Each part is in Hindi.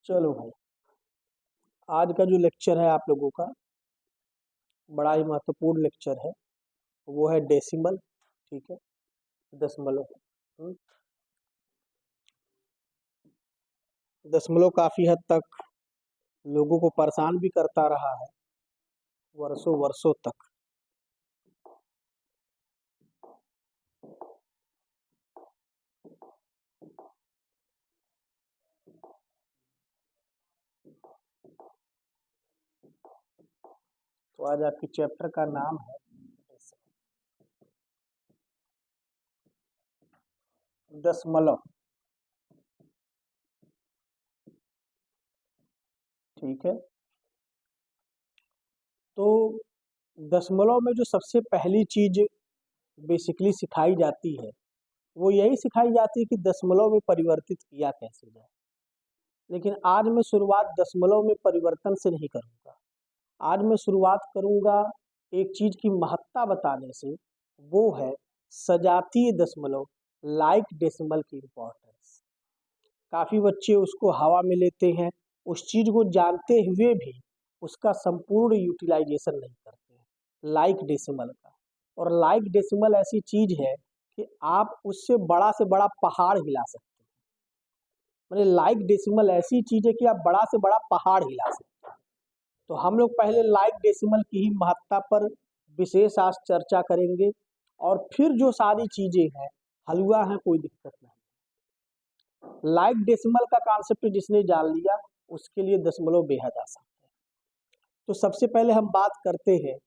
चलो भाई, आज का जो लेक्चर है आप लोगों का बड़ा ही महत्वपूर्ण लेक्चर है। वो है डेसिमल। ठीक है, दशमलव। हम्म, दशमलव काफी हद तक लोगों को परेशान भी करता रहा है वर्षों वर्षों तक। तो आज आपकी चैप्टर का नाम है दशमलव। ठीक है, तो दशमलव में जो सबसे पहली चीज बेसिकली सिखाई जाती है वो यही सिखाई जाती है कि दशमलव में परिवर्तित किया कैसे जाए। लेकिन आज मैं शुरुआत दशमलव में परिवर्तन से नहीं करूंगा। आज मैं शुरुआत करूंगा एक चीज की महत्ता बताने से, वो है सजातीय दशमलव, लाइक डेसिमल की इम्पोर्टेंस। काफी बच्चे उसको हवा में लेते हैं, उस चीज को जानते हुए भी उसका संपूर्ण यूटिलाइजेशन नहीं करते हैं लाइक डेसिमल का। और लाइक डेसिमल ऐसी चीज है कि आप उससे बड़ा से बड़ा पहाड़ हिला सकते हैं। मतलब लाइक डेसिमल ऐसी चीज है कि आप बड़ा से बड़ा पहाड़ हिला सकते हैं। तो हम लोग पहले लाइक डेसिमल की ही महत्ता पर विशेष आज चर्चा करेंगे, और फिर जो सारी चीजें हैं हलवा है, कोई दिक्कत नहीं। लाइक डेसिमल का कॉन्सेप्ट जिसने जान लिया उसके लिए दशमलव बेहद आसान है। तो सबसे पहले हम बात करते हैं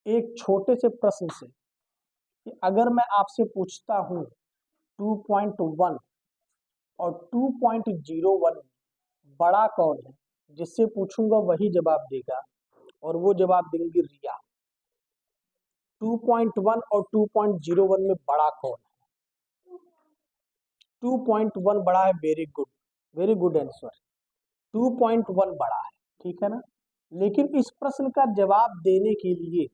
एक छोटे से प्रश्न से कि अगर मैं आपसे पूछता हूँ 2.1 और 2.01 बड़ा कौन है, जिससे पूछूंगा वही जवाब देगा, और वो जवाब देंगे रिया। 2.1 और 2.01 में बड़ा कौन है? 2.1 बड़ा है, वेरी गुड आंसर। 2.1 बड़ा है, ठीक है ना। लेकिन इस प्रश्न का जवाब देने के लिए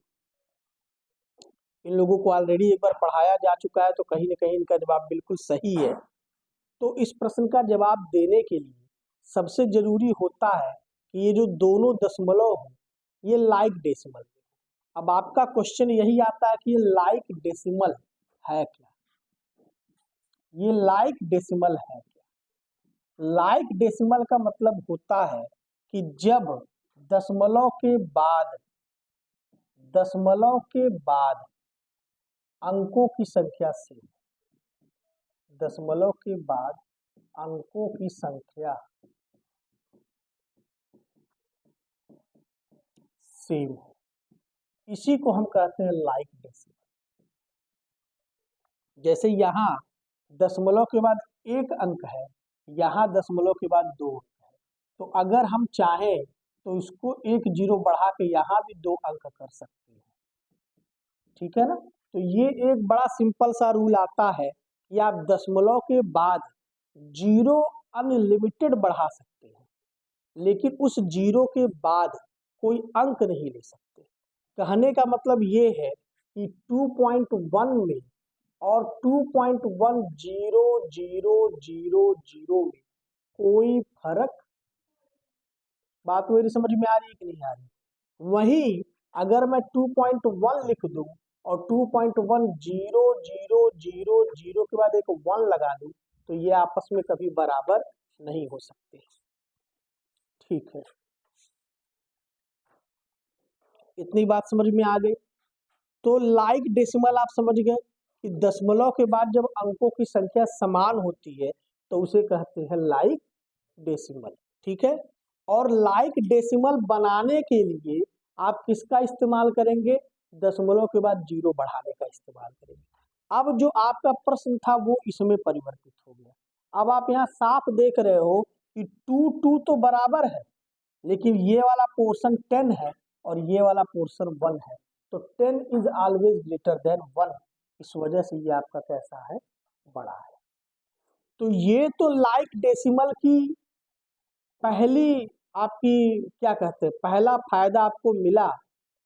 इन लोगों को ऑलरेडी एक बार पढ़ाया जा चुका है, तो कहीं ना कहीं इनका जवाब बिल्कुल सही है। तो इस प्रश्न का जवाब देने के लिए सबसे जरूरी होता है कि ये जो दोनों दशमलव हैं ये लाइक डेसिमल। अब आपका क्वेश्चन यही आता है कि ये लाइक डेसिमल है क्या? ये लाइक डेसिमल है क्या? लाइक डेसिमल का मतलब होता है कि जब दशमलव के बाद अंकों की संख्या सेम, दशमलव के बाद अंकों की संख्या सेम है, इसी को हम कहते हैं लाइक डेसिमल। जैसे यहाँ दशमलव के बाद एक अंक है, यहाँ दशमलव के बाद दो अंक है, तो अगर हम चाहें तो इसको एक जीरो बढ़ा के यहाँ भी दो अंक कर सकते हैं। ठीक है ना। तो ये एक बड़ा सिंपल सा रूल आता है कि आप दशमलव के बाद जीरो अनलिमिटेड बढ़ा सकते हैं, लेकिन उस जीरो के बाद कोई अंक नहीं ले सकते। कहने का मतलब ये है कि 2.1 में और 2.1000 में कोई फर्क, बात मेरी समझ में आ रही है कि नहीं आ रही? वहीं अगर मैं 2.1 लिख दूं और 2.1000 के बाद एक 1 लगा दूं तो ये आपस में कभी बराबर नहीं हो सकते। ठीक है, इतनी बात समझ में आ गई। तो लाइक डेसिमल आप समझ गए कि दशमलव के बाद जब अंकों की संख्या समान होती है तो उसे कहते हैं लाइक डेसिमल। ठीक है, और लाइक डेसिमल बनाने के लिए आप किसका इस्तेमाल करेंगे? दशमलव के बाद जीरो बढ़ाने का इस्तेमाल करेंगे। अब जो आपका प्रश्न था वो इसमें परिवर्तित हो गया। अब आप यहाँ साफ देख रहे हो कि 2 तो बराबर है, लेकिन ये वाला पोर्शन 10 है और ये वाला पोर्शन 1 है, तो 10 इज ऑलवेज ग्रेटर देन 1। इस वजह से ये आपका कैसा है? बड़ा है। तो ये तो लाइक डेसिमल की पहली आपकी क्या कहते हैं, पहला फायदा आपको मिला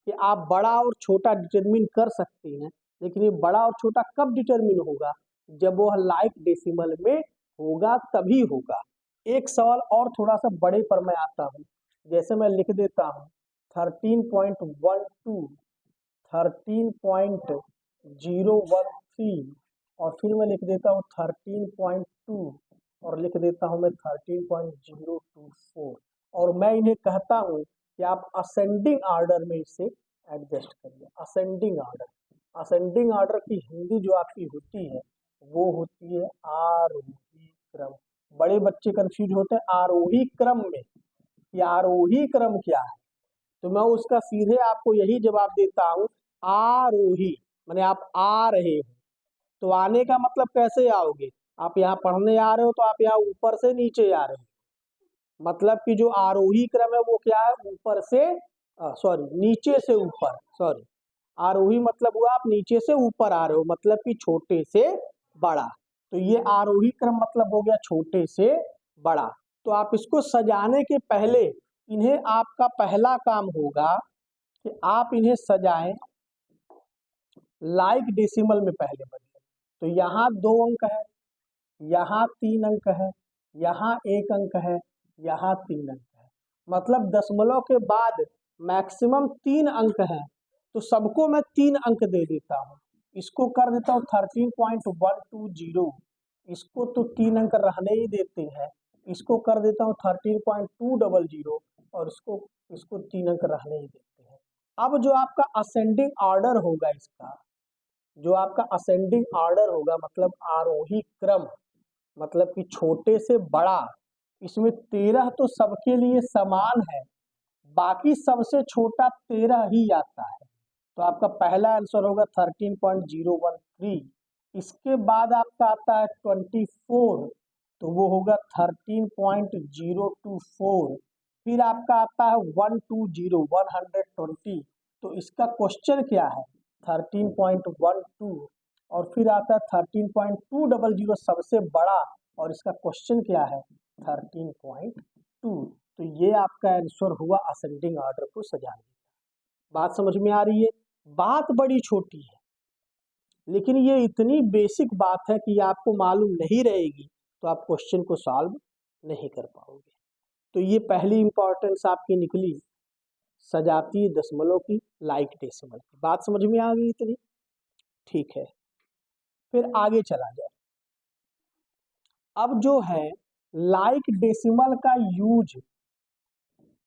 कि आप बड़ा और छोटा डिटरमिन कर सकते हैं। लेकिन ये बड़ा और छोटा कब डिटरमिन होगा? जब वो लाइक डेसिमल में होगा, तभी होगा। एक सवाल और थोड़ा सा बड़े पर मैं आता हूँ, जैसे मैं लिख देता हूँ 13.12, 13.013 और फिर मैं लिख देता हूँ 13.2 और लिख देता हूँ मैं 13.024 और मैं इन्हें कहता हूँ कि आप असेंडिंग ऑर्डर में इसे एडजस्ट करिए। असेंडिंग ऑर्डर की हिंदी जो आपकी होती है वो होती है आरोही क्रम। बड़े बच्चे कंफ्यूज होते हैं आरोही क्रम में कि आरोही क्रम क्या है, तो मैं उसका सीधे आपको यही जवाब देता हूँ, आरोही माने आप आ रहे हो। तो आने का मतलब कैसे आओगे, आप यहाँ पढ़ने आ रहे हो तो आप यहाँ ऊपर से नीचे आ रहे हो, मतलब कि जो आरोही क्रम है वो क्या है, ऊपर से सॉरी नीचे से ऊपर, सॉरी आरोही मतलब हुआ आप नीचे से ऊपर आ रहे हो, मतलब कि छोटे से बड़ा। तो ये आरोही क्रम मतलब हो गया छोटे से बड़ा। तो आप इसको सजाने के पहले इन्हें आपका पहला काम होगा कि आप इन्हें सजाएं लाइक डेसिमल में पहले बदलें। तो यहाँ 2 अंक है, यहाँ 3 अंक है, यहाँ 1 अंक है, यहाँ 3 अंक है, मतलब दशमलव के बाद मैक्सिमम 3 अंक है, तो सबको मैं 3 अंक दे देता हूँ। इसको कर देता हूँ 13.120, इसको तो 3 अंक रहने ही देते हैं, इसको कर देता हूँ 13.200 और इसको 3 अंक रहने ही देते हैं। अब जो आपका असेंडिंग ऑर्डर होगा, इसका जो आपका असेंडिंग ऑर्डर होगा मतलब आरोही क्रम, मतलब कि छोटे से बड़ा, इसमें 13 तो सबके लिए समान है, बाकी सबसे छोटा 13 ही आता है। तो आपका पहला आंसर होगा 13.013। इसके बाद आपका आता है 24, तो वो होगा 13.024। फिर आपका आता है 120, तो इसका क्वेश्चन क्या है 13.12 और फिर आता है 13.200 सबसे बड़ा और इसका क्वेश्चन क्या है 13.2। तो ये आपका आंसर हुआ असेंडिंग ऑर्डर को सजाने का। बात समझ में आ रही है? बात बड़ी छोटी है, लेकिन ये इतनी बेसिक बात है कि आपको मालूम नहीं रहेगी तो आप क्वेश्चन को सॉल्व नहीं कर पाओगे। तो ये पहली इंपॉर्टेंस आपकी निकली सजातीय दशमलव की लाइक डेसिमल की। बात समझ में आ गई इतनी? ठीक है, फिर आगे चला जाए। अब जो है लाइक डेसिमल का यूज,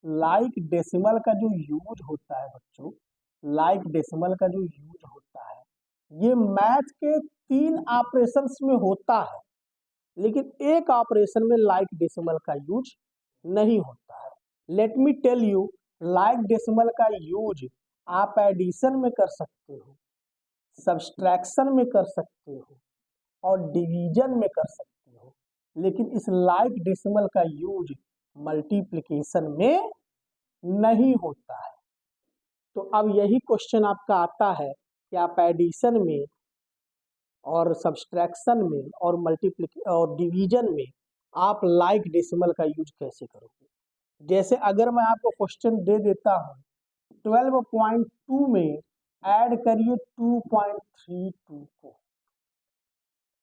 लाइक डेसिमल का जो यूज होता है बच्चों, लाइक डेसिमल का जो यूज होता है ये मैथ के 3 ऑपरेशंस में होता है, लेकिन एक ऑपरेशन में लाइक डेसिमल का यूज नहीं होता है। Let me tell you, like decimal का यूज आप एडिशन में कर सकते हो, सब्सट्रैक्शन में कर सकते हो और डिवीजन में कर सकते हो, लेकिन इस लाइक डेसिमल का यूज मल्टीप्लिकेशन में नहीं होता है। तो अब यही क्वेश्चन आपका आता है कि आप एडिशन में और सब्सट्रैक्शन में और मल्टीप्लिकेशन और डिवीजन में आप लाइक डेसिमल का यूज कैसे करोगे। जैसे अगर मैं आपको क्वेश्चन दे देता हूँ 12.2 में ऐड करिए 2.32 को,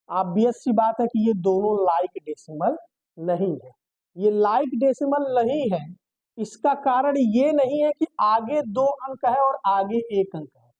ऑब्वियस सी बात है कि ये दोनों लाइक डेसिमल नहीं है। ये लाइक डेसिमल नहीं है, इसका कारण ये नहीं है कि आगे 2 अंक है और आगे 1 अंक है,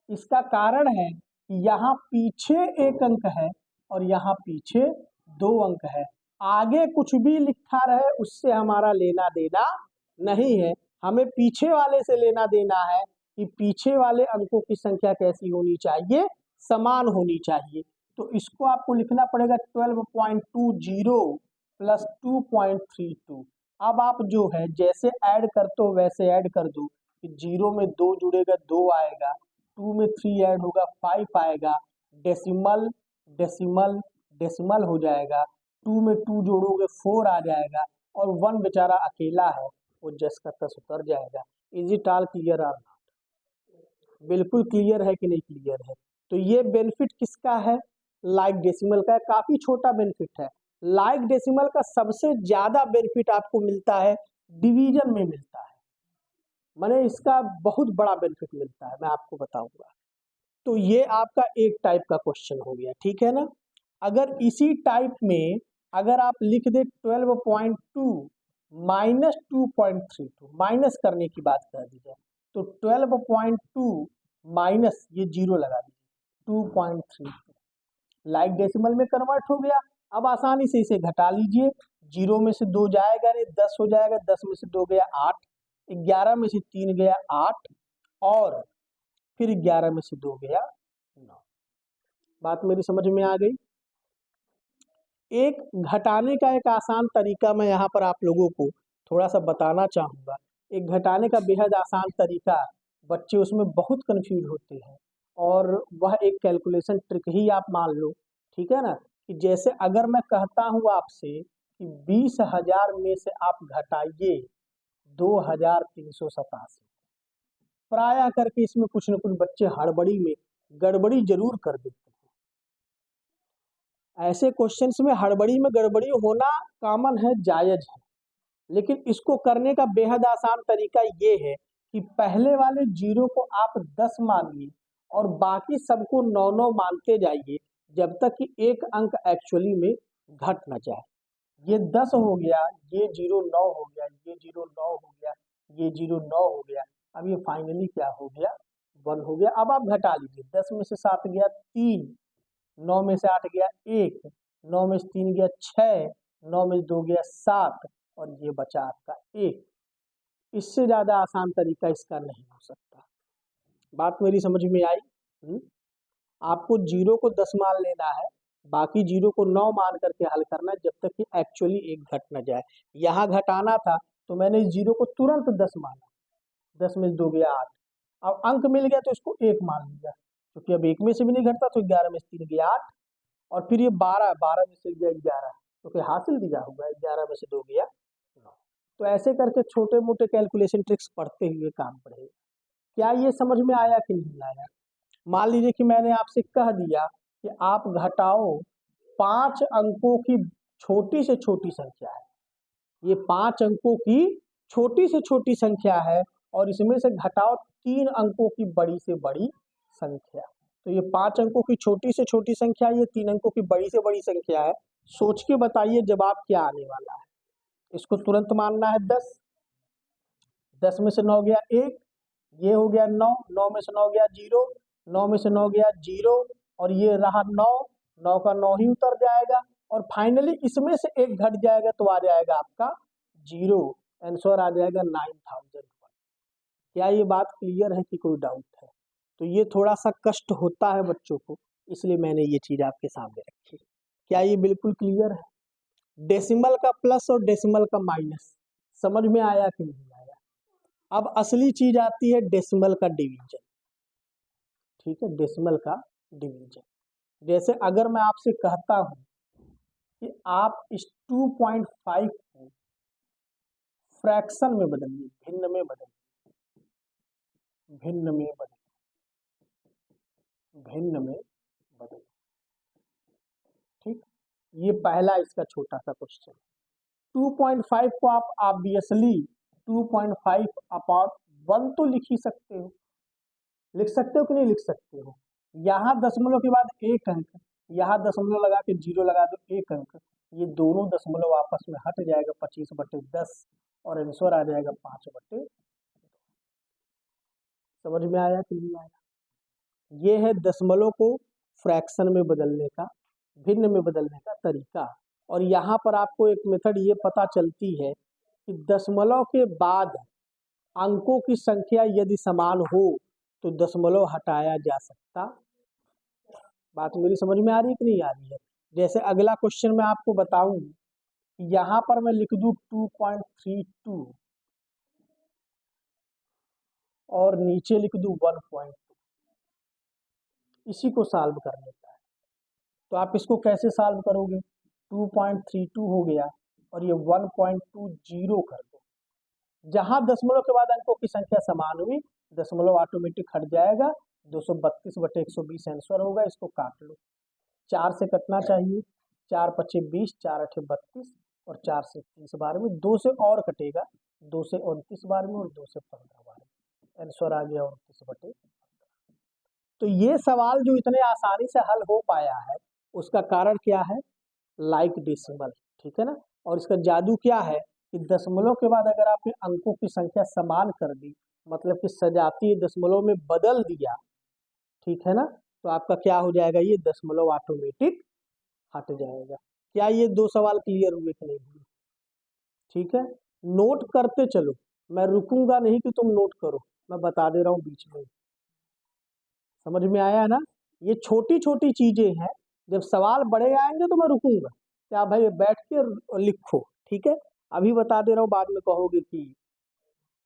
इसका कारण है कि यहाँ पीछे 1 अंक है और यहाँ पीछे 2 अंक है। आगे कुछ भी लिखा रहे उससे हमारा लेना देना नहीं है, हमें पीछे वाले से लेना देना है कि पीछे वाले अंकों की संख्या कैसी होनी चाहिए, समान होनी चाहिए। तो इसको आपको लिखना पड़ेगा 12.20 प्लस 2.32। अब आप जो है जैसे ऐड करते हो वैसे ऐड कर दो, 0 में 2 जुड़ेगा 2 आएगा, 2 में 3 ऐड होगा 5 आएगा, डेसिमल डेसिमल डेसिमल हो जाएगा, 2 में 2 जोड़ोगे 4 आ जाएगा और 1 बेचारा अकेला है वो जस का तस उतर जाएगा। Is it all clear or not? बिल्कुल क्लियर है कि नहीं क्लियर है? तो ये बेनिफिट किसका है, लाइक डेसिमल का है, काफी छोटा बेनिफिट है। लाइक डेसिमल का सबसे ज्यादा बेनिफिट आपको मिलता है डिवीजन में मिलता है, माने इसका बहुत बड़ा बेनिफिट मिलता है, मैं आपको बताऊंगा। तो ये आपका एक टाइप का क्वेश्चन हो गया, ठीक है ना। अगर इसी टाइप में अगर आप लिख दे 12.2 माइनस 2.32, माइनस करने की बात कर दी जाए तो 12.2 माइनस ये जीरो लगा दीजिए 2.32, लाइक डेसिमल में कन्वर्ट हो गया। अब आसानी से इसे घटा लीजिए, जीरो में से 2 जाएगा नहीं 10 हो जाएगा, 10 में से 2 गया 8, 11 में से 3 गया 8 और फिर 11 में से 2 गया 9। बात मेरी समझ में आ गई। एक घटाने का एक आसान तरीका मैं यहाँ पर आप लोगों को थोड़ा सा बताना चाहूँगा। एक घटाने का बेहद आसान तरीका, बच्चे उसमें बहुत कंफ्यूज होते हैं और वह एक कैलकुलेशन ट्रिक ही आप मान लो, ठीक है ना। कि जैसे अगर मैं कहता हूँ आपसे कि 20,000 में से आप घटाइए 2,387, प्राय करके इसमें कुछ न कुछ बच्चे हड़बड़ी में गड़बड़ी जरूर कर देते हैं। ऐसे क्वेश्चंस में हड़बड़ी में गड़बड़ी होना कॉमन है, जायज है, लेकिन इसको करने का बेहद आसान तरीका ये है कि पहले वाले जीरो को आप 10 मानिए और बाकी सबको 9 मानते जाइए जब तक कि एक अंक एक्चुअली में घट न जाए। ये 10 हो गया, ये जीरो 9 हो गया, ये जीरो 9 हो गया, ये जीरो 9 हो गया, अब ये फाइनली क्या हो गया 1 हो गया। अब आप घटा लीजिए, 10 में से 7 गया 3, 9 में से 8 गया 1, 9 में से 3 गया 6, 9 में से 2 गया 7 और ये बचा आपका 1। इससे ज्यादा आसान तरीका इसका नहीं हो सकता। बात मेरी समझ में आई? आपको जीरो को 10 मान लेना है, बाकी जीरो को 9 मान करके हल करना है जब तक कि एक्चुअली एक घट न जाए। यहाँ घटाना था तो मैंने इस जीरो को तुरंत 10 माना, 10 में से 2 गया 8, अब अंक मिल गया तो इसको 1 मान लिया, क्योंकि अब 1 में से भी नहीं घटता तो 11 में से 3 गया 8 और फिर ये 12, 12 में से गया 11, तो फिर हासिल दिया होगा 11 में से 2 गया 9। तो ऐसे करके छोटे मोटे कैलकुलेशन ट्रिक्स पढ़ते हुए काम पड़ेगा। क्या ये समझ में आया कि नहीं आया? मान लीजिए कि मैंने आपसे कह दिया कि आप घटाओ 5 अंकों की छोटी से छोटी संख्या है, ये 5 अंकों की छोटी से छोटी संख्या है और इसमें से घटाओ 3 अंकों की बड़ी से बड़ी संख्या। तो ये 5 अंकों की छोटी से छोटी संख्या, ये 3 अंकों की बड़ी से बड़ी संख्या है। सोच के बताइए जवाब क्या आने वाला है। इसको तुरंत मानना है 10, 10 में से 9 गया 1, ये हो गया 9, 9 में से 9 गया 0, 9 में से 9 गया 0 और ये रहा 9, 9 का 9 ही उतर जाएगा और फाइनली इसमें से एक घट जाएगा तो आ जाएगा आपका 0, आंसर आ जाएगा 9,001। क्या ये बात क्लियर है कि कोई डाउट है? तो ये थोड़ा सा कष्ट होता है बच्चों को, इसलिए मैंने ये चीज आपके सामने रखी। क्या ये बिल्कुल क्लियर है? डेसिमल का प्लस और डेसिमल का माइनस समझ में आया कि नहीं आया? अब असली चीज आती है डेसिमल का डिवीजन। ठीक है, डेसिमल का डिवीजन। जैसे अगर मैं आपसे कहता हूं कि आप इस 2.5 को फ्रैक्शन में बदलिए, भिन्न में बदलिए, भिन्न में बदलिए, भिन्न में बदलिए। ठीक, ये पहला इसका छोटा सा क्वेश्चन। 2.5 को आप ऑब्वियसली 2.5 अपॉन 1 तो लिख ही सकते हो, लिख सकते हो कि नहीं लिख सकते हो? यहाँ दशमलव के बाद एक अंक, यहाँ दशमलव लगा के 0 लगा दो 1 अंक, ये दोनों दशमलव आपस में हट जाएगा 25/10 और आंसर आ जाएगा 5/। समझ में आया कि नहीं आया? ये है दशमलव को फ्रैक्शन में बदलने का, भिन्न में बदलने का तरीका। और यहाँ पर आपको एक मेथड ये पता चलती है कि दशमलव के बाद अंकों की संख्या यदि समान हो तो दशमलव हटाया जा सकता। बात मेरी समझ में आ रही है कि नहीं आ रही है? जैसे अगला क्वेश्चन मैं आपको बताऊं, यहाँ पर मैं लिख दूं 2.32 और नीचे लिख दूं 1.2, इसी को सॉल्व करने का है। तो आप इसको कैसे सॉल्व करोगे? 2.32 हो गया और ये 1.20 कर दो। जहां दशमलव के बाद अंकों की संख्या समान हुई, दशमलव ऑटोमेटिक हट जाएगा, 232/120 आंसर होगा। इसको काट लो, 4 से कटना चाहिए, 4 पचे 20, 4 अठे 32 और 4 से 30 बार में, 2 से और कटेगा, 2 से 29 बार में और 2 से 15 बार में, आंसर आ गया 29/। तो ये सवाल जो इतने आसानी से हल हो पाया है उसका कारण क्या है? लाइक डेसिमल, ठीक है ना। और इसका जादू क्या है कि दशमलव के बाद अगर आपने अंकों की संख्या समान कर दी, मतलब कि सजातीय दशमलव में बदल दिया, ठीक है ना, तो आपका क्या हो जाएगा, ये दशमलव ऑटोमेटिक हट जाएगा। क्या ये 2 सवाल क्लियर हुए कि नहीं हुए? ठीक है, नोट करते चलो, मैं रुकूंगा नहीं कि तुम नोट करो, मैं बता दे रहा हूँ बीच में। समझ में आया है ना? ये छोटी छोटी चीजें हैं, जब सवाल बड़े आएंगे तो मैं रुकूंगा, क्या भाई बैठ के लिखो, ठीक है। अभी बता दे रहा हूँ, बाद में कहोगे कि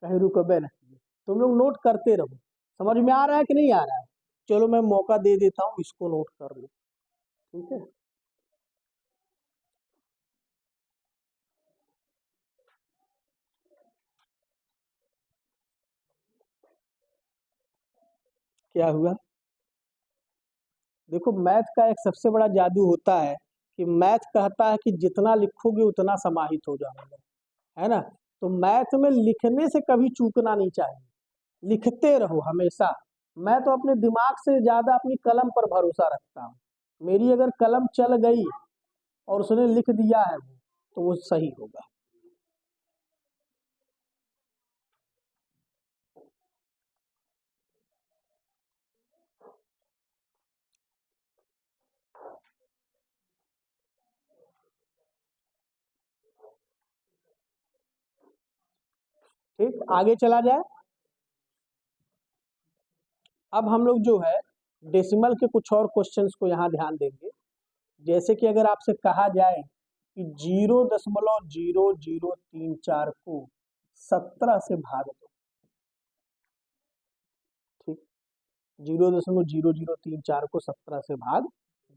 कहीं रुकबे नहीं। तुम लोग नोट करते रहो। समझ में आ रहा है कि नहीं आ रहा है? चलो मैं मौका दे देता हूँ, इसको नोट कर लो, ठीक है। क्या हुआ? देखो, मैथ का एक सबसे बड़ा जादू होता है कि मैथ कहता है कि जितना लिखोगे उतना समाहित हो जाओगे, है ना। तो मैथ में लिखने से कभी चूकना नहीं चाहिए, लिखते रहो हमेशा। मैं तो अपने दिमाग से ज्यादा अपनी कलम पर भरोसा रखता हूँ। मेरी अगर कलम चल गई और उसने लिख दिया है वो, तो वो सही होगा। ठीक, आगे चला जाए। अब हम लोग जो है डेसिमल के कुछ और क्वेश्चंस को यहाँ ध्यान देंगे। जैसे कि अगर आपसे कहा जाए कि 0.0034 को 17 से भाग दो, ठीक, 0.0034 को 17 से भाग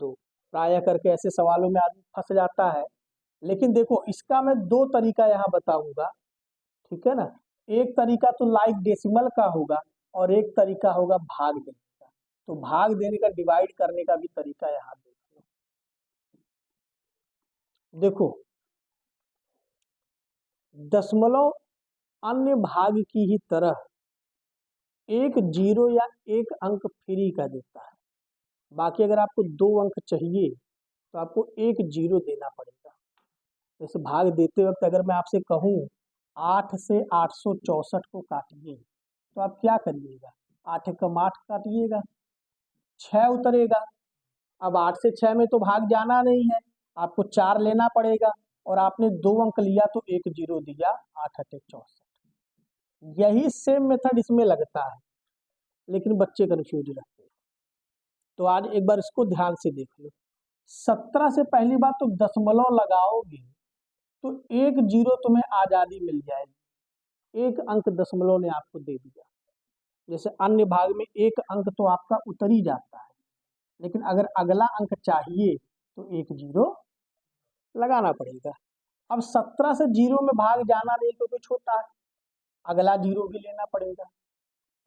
दो। प्राय करके ऐसे सवालों में आदमी फंस जाता है। लेकिन देखो, इसका मैं दो तरीका यहाँ बताऊंगा, ठीक है ना। एक तरीका तो लाइक डेसिमल का होगा और एक तरीका होगा भाग देने का। तो भाग देने का, डिवाइड करने का भी तरीका यहाँ देख लो। देखो, दशमलव अन्य भाग की ही तरह एक जीरो या एक अंक फ्री का देता है। बाकी अगर आपको 2 अंक चाहिए तो आपको एक जीरो देना पड़ेगा। जैसे भाग देते वक्त अगर मैं आपसे कहूँ 8 से 864 को काटिए, तो आप क्या करिएगा? 8 एकम 8 काटिएगा, 6 उतरेगा। अब 8 से 6 में तो भाग जाना नहीं है, आपको 4 लेना पड़ेगा। और आपने 2 अंक लिया तो एक जीरो दिया, 8 अट्ठे 64। यही सेम मेथड इसमें लगता है, लेकिन बच्चे कंफ्यूज रहते हैं। तो आज एक बार इसको ध्यान से देख लो। 17 से पहली बात तो दशमलव लगाओगे तो एक जीरो तुम्हें आजादी मिल जाएगी, एक अंक दशमलव ने आपको दे दिया। जैसे अन्य भाग में एक अंक तो आपका उतर ही जाता है, लेकिन अगर अगला अंक चाहिए तो एक जीरो लगाना पड़ेगा। अब 17 से जीरो में भाग जाना नहीं क्योंकि छोटा है, अगला जीरो भी लेना पड़ेगा।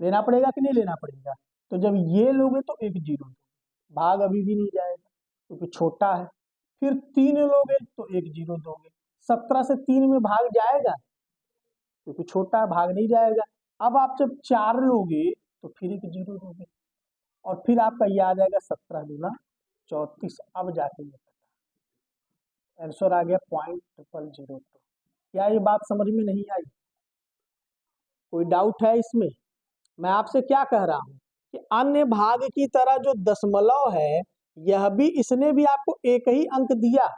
लेना पड़ेगा कि नहीं लेना पड़ेगा? तो जब ये लोगे तो एक जीरो दोगे, भाग अभी भी नहीं जाएगा क्योंकि छोटा है। फिर 3 लोगे तो एक जीरो दोगे। 17 से 3 में भाग जाएगा क्योंकि छोटा है, भाग नहीं जाएगा। अब आप जब 4 लोगे तो फिर एक जीरो दोगे, और फिर आपका ये आ जाएगा 17 दूना 34। अब जाके ये आंसर आ गया 0.002। क्या ये बात समझ में नहीं आई? कोई डाउट है इसमें? मैं आपसे क्या कह रहा हूं कि अन्य भाग की तरह जो दशमलव है, यह भी, इसने भी आपको एक ही अंक दिया।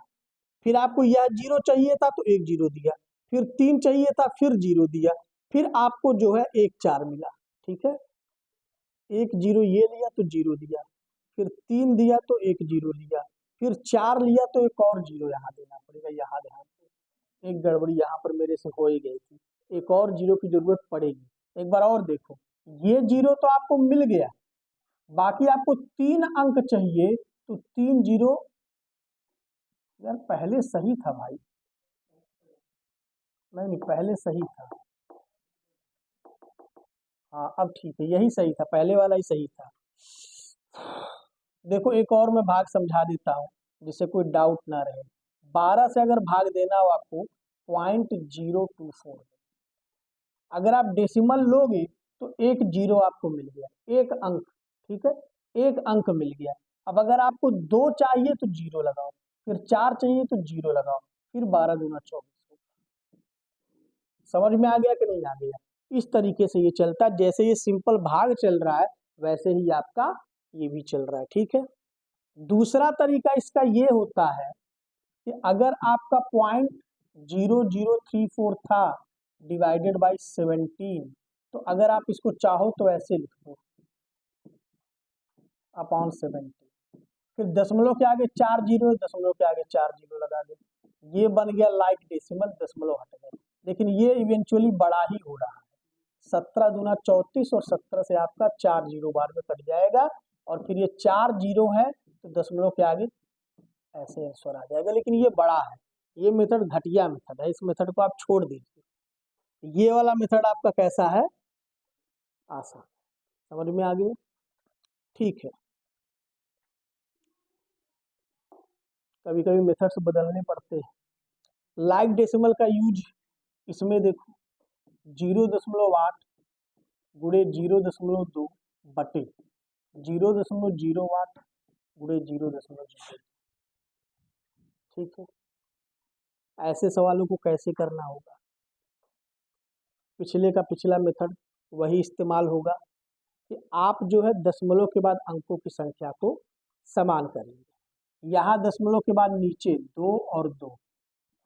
फिर आपको यह जीरो चाहिए था तो एक जीरो दिया, फिर 3 चाहिए था फिर जीरो दिया, फिर आपको जो है एक 4 मिला, ठीक है। एक जीरो ये लिया तो जीरो दिया, फिर 3 दिया तो एक जीरो लिया, फिर 4 लिया तो एक और जीरो यहाँ देना पड़ेगा। यहाँ ध्यान दो, एक गड़बड़ी यहाँ पर मेरे से हो ही गई थी, एक और जीरो की जरूरत पड़ेगी। एक बार और देखो, ये जीरो तो आपको मिल गया, बाकी आपको 3 अंक चाहिए, तो 3 जीरो। यार पहले सही था भाई, नहीं नहीं पहले सही था। हाँ अब ठीक है, यही सही था, पहले वाला ही सही था। देखो एक और मैं भाग समझा देता हूँ जिससे कोई डाउट ना रहे। 12 से अगर भाग देना हो आपको 0.024, अगर आप डेसिमल लोगे तो एक जीरो आपको मिल गया, एक अंक, ठीक है, एक अंक मिल गया। अब अगर आपको 2 चाहिए तो जीरो लगाओ, फिर 4 चाहिए तो 0 लगाओ, फिर 12 दूना 24। समझ में आ गया कि नहीं आ गया? इस तरीके से ये चलता है, जैसे ये सिंपल भाग चल रहा है वैसे ही आपका ये भी चल रहा है। ठीक है। दूसरा तरीका इसका ये होता है कि अगर आपका 0.0034 था डिवाइडेड बाई 17, तो अगर आप इसको चाहो तो ऐसे लिख दो अपॉन 70, फिर दशमलव के आगे 4 जीरो, दशमलव के आगे 4 जीरो लगा दो, ये बन गया लाइक डेसिमल, दशमलव हट गए। लेकिन ये इवेंचुअली बड़ा ही हो रहा है, 17 दूना 34 और 17 से आपका 4 जीरो बार में कट जाएगा, और फिर ये 4 जीरो है तो दशमलव के आगे ऐसे आंसर आ जाएगा। लेकिन ये बड़ा है, ये मेथड घटिया मेथड है, इस मेथड को आप छोड़ दीजिए। ये वाला मेथड आपका कैसा है? आसान। समझ में आ गया? ठीक है। कभी कभी मेथड्स बदलने पड़ते हैं। लाइक डेसिमल का यूज इसमें देखो, 0.8 गुणे 0.2 बटे 0.08 गुणे 0.0। ठीक है। ऐसे सवालों को कैसे करना होगा? पिछले का पिछला मेथड वही इस्तेमाल होगा कि आप जो है दशमलव के बाद अंकों की संख्या को समान करेंगे। यहाँ दशमलव के बाद नीचे 2 और 2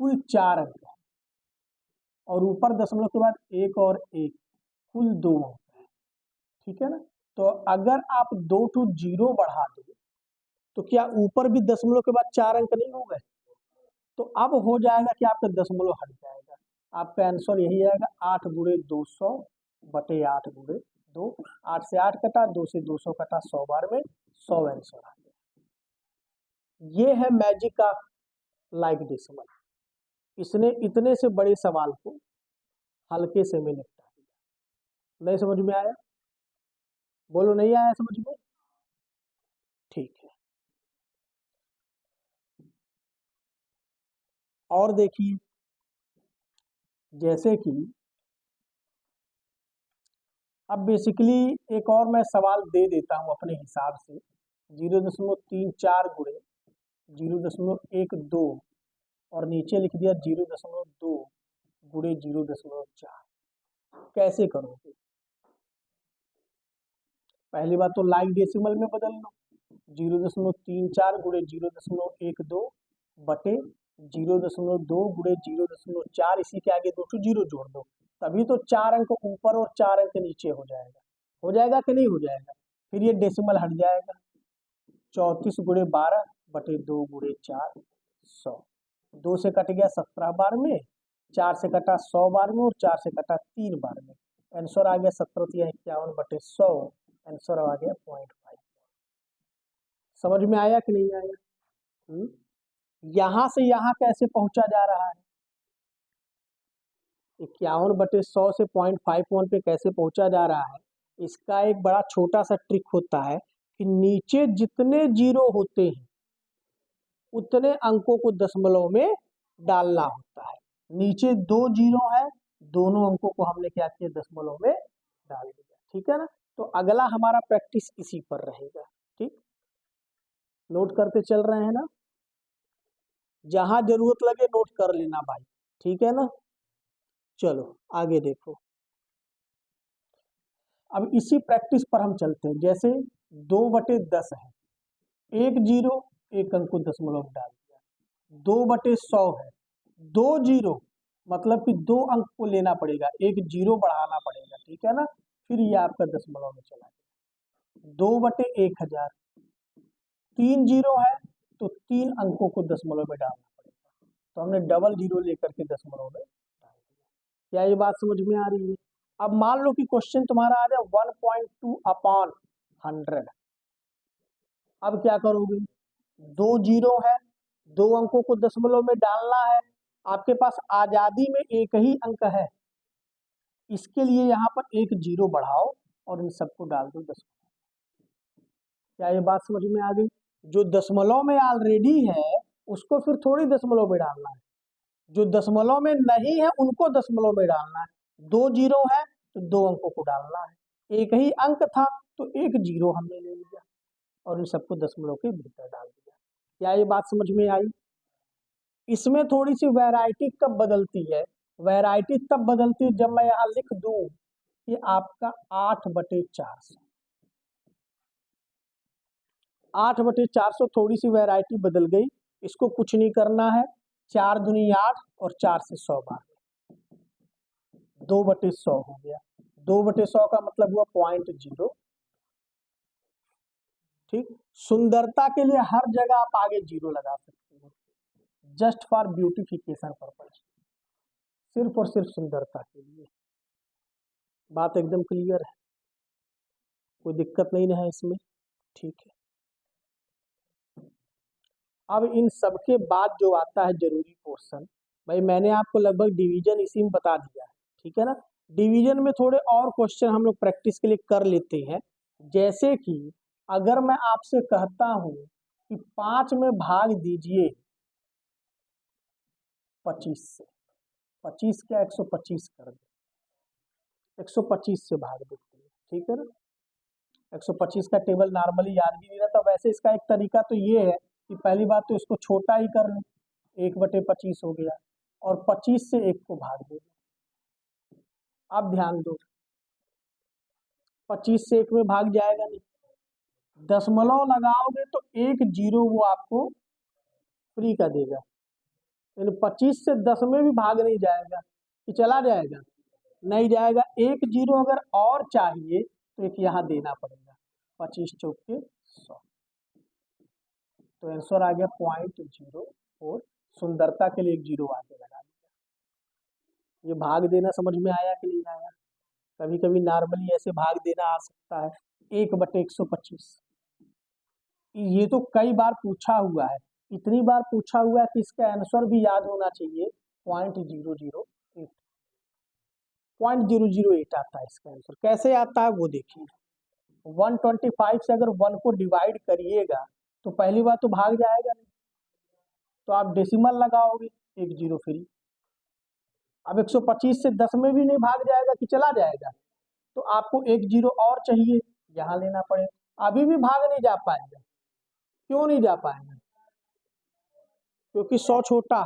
कुल 4 अंक है, और ऊपर दशमलव के बाद 1 और 1 कुल 2 अंक है। ठीक है ना? तो अगर आप 2 to 0 बढ़ा दो तो क्या ऊपर भी दशमलव के बाद 4 अंक नहीं हो गए? तो अब हो जाएगा कि आपका दशमलव हट जाएगा, आपका आंसर यही आएगा 8 गुणे 200 बटे 8 गुणे 2। 8 से 8 कटा, 2 से 200 कटा, 100 बार में 100 आंसर आ गया। ये है मैजिक ऑफ लाइक डेसिमल। इसने इतने से बड़े सवाल को हल्के से में निपटा दिया। नहीं समझ में आया? बोलो नहीं आया समझ में? ठीक है। और देखिए, जैसे कि अब बेसिकली एक और मैं सवाल दे देता हूं अपने हिसाब से, 0.34 गुणे 0.12 और नीचे लिख दिया 0.2 गुणे 0.4। कैसे करोगे? पहली बात तो लाइक डेसिमल में बदल लो, 0.34 गुणे 0.12 बटे 0.2 गुणे 0.4, इसी के आगे 2 जीरो जोड़ दो, तभी तो 4 अंक ऊपर और 4 अंक नीचे हो जाएगा। हो जाएगा कि नहीं हो जाएगा? फिर ये डेसिमल हट जाएगा, 34 गुणे 12 बटे 2 गुणे 4 100। 2 से कट गया 17 बार में, 4 से कटा 100 बार में, और 4 से कटा 3 बार में। आंसर आ गया 1751 बटे 100, आंसर आ गया 0.5। समझ में आया कि नहीं आया? यहां से यहां कैसे पहुंचा जा रहा है? 51/100 से 0.51 पे कैसे पहुंचा जा रहा है? इसका एक बड़ा छोटा सा ट्रिक होता है कि नीचे जितने जीरो होते हैं उतने अंकों को दशमलव में डालना होता है। नीचे 2 जीरो है, दोनों अंकों को हमने क्या किया? दशमलव में डाल दिया। ठीक है ना? तो अगला हमारा प्रैक्टिस इसी पर रहेगा। ठीक, नोट करते चल रहे हैं ना? जहां जरूरत लगे नोट कर लेना भाई। ठीक है ना? चलो आगे देखो। अब इसी प्रैक्टिस पर हम चलते हैं। जैसे 2/10 है, 1 जीरो, 1 अंक को दशमलव डाल दिया। 2/100 है, 2 जीरो, मतलब कि 2 अंक को लेना पड़ेगा, 1 जीरो बढ़ाना पड़ेगा। ठीक है ना? फिर ये आपका दशमलव में चला गया। 2/1000, 3 जीरो है तो 3 अंकों को दशमलव में डालना पड़ेगा, तो हमने डबल जीरो लेकर के दशमलव में डाल दिया। क्या ये बात समझ में आ रही है? अब मान लो कि क्वेश्चन तुम्हारा आ जाए 1.2/100। अब क्या करोगे? 2 जीरो है, 2 अंकों को दशमलव में डालना है, आपके पास आजादी में एक ही अंक है, इसके लिए यहाँ पर 1 जीरो बढ़ाओ और इन सबको डाल दो दशमलव। क्या ये बात समझ में आ गई? जो दशमलव में ऑलरेडी है उसको फिर थोड़ी दशमलव में डालना है, जो दशमलव में नहीं है उनको दशमलव में डालना है। 2 जीरो है तो 2 अंकों को डालना है, एक ही अंक था तो 1 जीरो हमने ले लिया और इन सबको दशमलव के भीतर डाल दिया। क्या ये बात समझ में आई? इसमें थोड़ी सी वैरायटी कब बदलती है, वैरायटी तब बदलती है जब मैं यहाँ लिख दूं कि आपका 8/400, 8/400 थोड़ी सी वैरायटी बदल गई। इसको कुछ नहीं करना है, 4 दूनी 8 और 4 से 100 बार 2/100 हो गया। 2/100 का मतलब हुआ 0.0। ठीक, सुंदरता के लिए हर जगह आप आगे 0 लगा सकते हो, जस्ट फॉर ब्यूटिफिकेशन पर्पज, सिर्फ और सिर्फ सुंदरता के लिए। बात एकदम क्लियर है, कोई दिक्कत नहीं है इसमें। ठीक है, अब इन सबके बाद जो आता है जरूरी पोर्शन, भाई मैंने आपको लगभग डिवीजन इसी में बता दिया है, ठीक है ना। डिवीजन में थोड़े और क्वेश्चन हम लोग प्रैक्टिस के लिए कर लेते हैं। जैसे कि अगर मैं आपसे कहता हूं कि 5 में भाग दीजिए 25 से, 25 क्या 125 कर दे, 125 से भाग देते हैं, ठीक है ना। 125 का टेबल नॉर्मली याद भी नहीं रहता, वैसे इसका एक तरीका तो ये है कि पहली बात तो इसको छोटा ही कर लो, 1/25 हो गया, और 25 से 1 को भाग दो। अब ध्यान दो, 25 से 1 में भाग जाएगा नहीं, दशमलव लगाओगे तो 1 0 वो आपको फ्री का देगा, यानी 25 से 10 में भी भाग नहीं जाएगा कि चला जाएगा, नहीं जाएगा। 1 0 अगर और चाहिए तो एक यहाँ देना पड़ेगा, 25 चौके 100, तो आंसर आ गया 0.0। और सुंदरता के लिए 1 0 आगे लगा दिया। ये भाग देना समझ में आया कि नहीं आया। कभी कभी नॉर्मली ऐसे भाग देना आ सकता है 1/125। ये तो कई बार पूछा हुआ है, इतनी बार पूछा हुआ है कि इसका आंसर भी याद होना चाहिए, 0.008, 0.008 आता है इसका आंसर। कैसे आता है वो देखिए, 125 से अगर 1 को डिवाइड करिएगा तो पहली बार तो भाग जाएगा नहीं, तो आप डेसिमल लगाओगे, 1 0 फ्री। अब 125 से 10 में भी नहीं भाग जाएगा कि चला जाएगा, तो आपको 1 0 और चाहिए, यहाँ लेना पड़ेगा। अभी भी भाग नहीं जा पाएगा, क्यों नहीं जा पाएगा, क्योंकि 100 छोटा